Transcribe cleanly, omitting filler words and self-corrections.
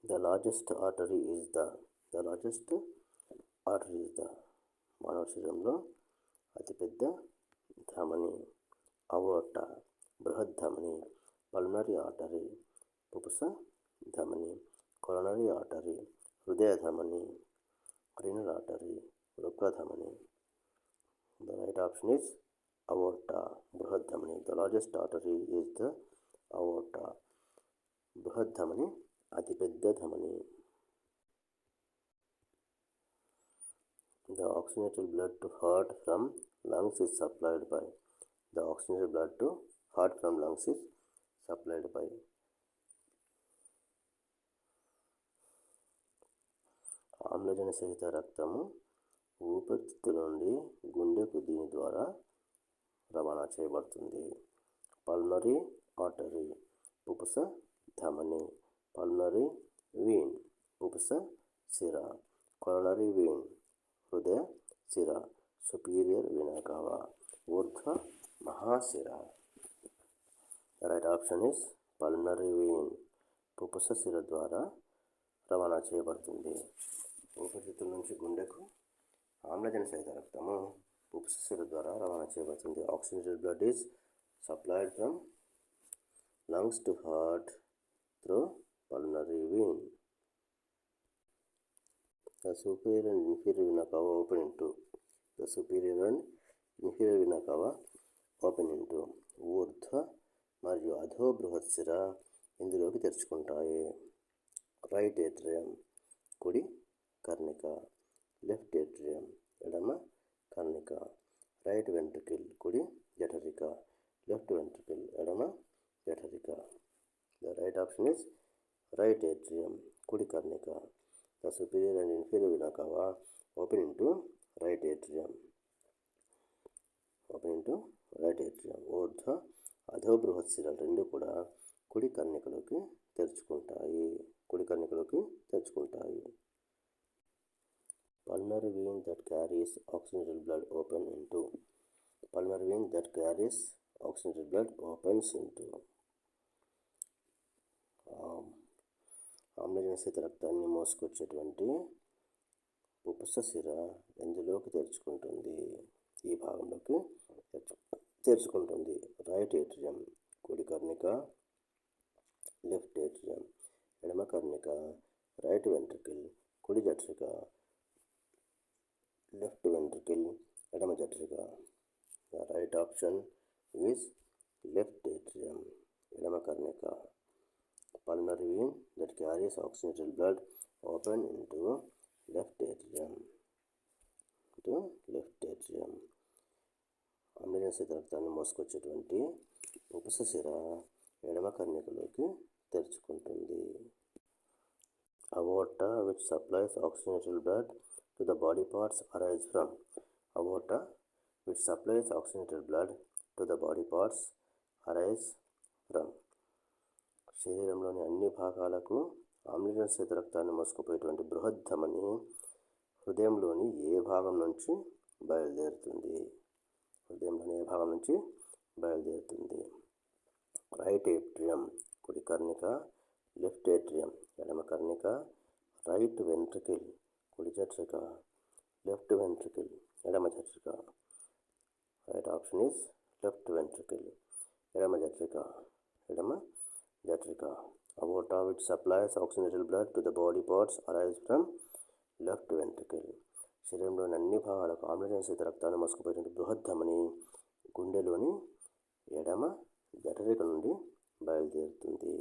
The largest artery is the మానవ శరీరంలో అతిపెద్ద ధమని. అవోర్టా బృహద్ధమని. పల్మనరీ ఆర్టరీ పుపుస ధమని. కొరోనరీ ఆర్టరీ హృదయ ధమని. రీనల్ ఆర్టరీ వృక్కధమని. The right option is aorta, బృహద్ధమని. The largest artery is the aorta. బృహద్ధమని అతిపెద్ద ధమని. The oxygenated blood to heart from lungs is supplied by. The oxygenated blood to heart from lungs is supplied by. ఆమ్లజన సహిత రక్తము ఊపిరితిత్తుల నుండి గుండెకు దీని ద్వారా రవాణా చేయబడుతుంది. పల్మనరీ ఆర్టరీ పుపుస ధమని. పల్మనరీ వీన్ పుపుస సిర. కొరోనరీ వీన్ హృదయ సిర. సుపీరియర్ వీనా కావా ఊర్ధ్వ మహాశిర. The right option is pulmonary vein. పుపుస సిర ద్వారా రవాణా చేయబడుతుంది. ఊపిరితిత్తుల నుంచి గుండెకు ఆమ్లజన సహిత రక్తము పుపుస సిర ద్వారా రవాణా చేయబడుతుంది. Oxygenated blood is supplied from lungs to heart through pulmonary vein. The superior and inferior vena cava open into. The superior and inferior vena cava open into. ఊర్ధ్వ మరియు అధో బృహత్సిర ఇందులోకి తెరుచుకుంటాయి. రైట్ ఏట్రియం కుడి కర్ణిక. లెఫ్ట్ ఏట్రియం ఎడమ కర్ణిక. Right ventricle కుడి జఠరిక. Left ventricle ఎడమ జఠరిక. The right option is right atrium కుడి కర్ణిక. The superior and inferior vena cava open into right atrium. ఊర్ధ్వ అధో బృహత్సిరలు రెండు కూడా కుడి కర్ణికలోకి తెరుచుకుంటాయి. Pulmonary vein that carries oxygenated blood opens into. ఆమ్లజన సహిత రక్తాన్ని మోసుకొచ్చేటువంటి పుపుస సిర ఎందులోకి తెరుచుకుంటుంది? ఈ భాగంలోకి తెరుచుకుంటుంది. రైట్ ఏట్రియం కుడి కర్ణిక. లెఫ్ట్ ఏట్రియం ఎడమ కర్ణిక. రైట్ వెంట్రికల్ కుడి జఠరిక. లెఫ్ట్ వెంట్రికల్ ఎడమ జఠరిక. The right option is left atrium ఎడమ కర్ణిక. Pulmonary vein that carries oxygenated blood open into left atrium. ఆమ్లజన సహిత రక్తాన్ని మోసుకొచ్చేటువంటి పుపుస సిర ఎడమ కర్ణికలోకి తెరుచుకుంటుంది. Aorta which supplies oxygenated blood to the body parts arise from. Aorta which supplies oxygenated blood to the body parts arise from. శరీరంలోని అన్ని భాగాలకు ఆమ్లజన సహిత రక్తాన్ని మోసుకుపోయేటువంటి బృహద్ధమని హృదయంలోని ఏ భాగం నుంచి బయలుదేరుతుంది? రైట్ ఏట్రియం కుడి కర్ణిక. లెఫ్ట్ ఏట్రియం ఎడమ కర్ణిక. రైట్ వెంట్రికల్ కుడి జఠరిక. లెఫ్ట్ వెంట్రికల్ ఎడమ జఠరిక. Right option is left ventricle ఎడమ జఠరిక. Aorta which supplies oxygenated blood to the body parts arise from left ventricle. శరీరంలోని అన్ని భాగాలకు ఆమ్లజన సహిత రక్తాన్ని మోసుకుపోయేటువంటి బృహద్ధమని గుండెలోని ఎడమ జఠరిక నుండి బయలుదేరుతుంది.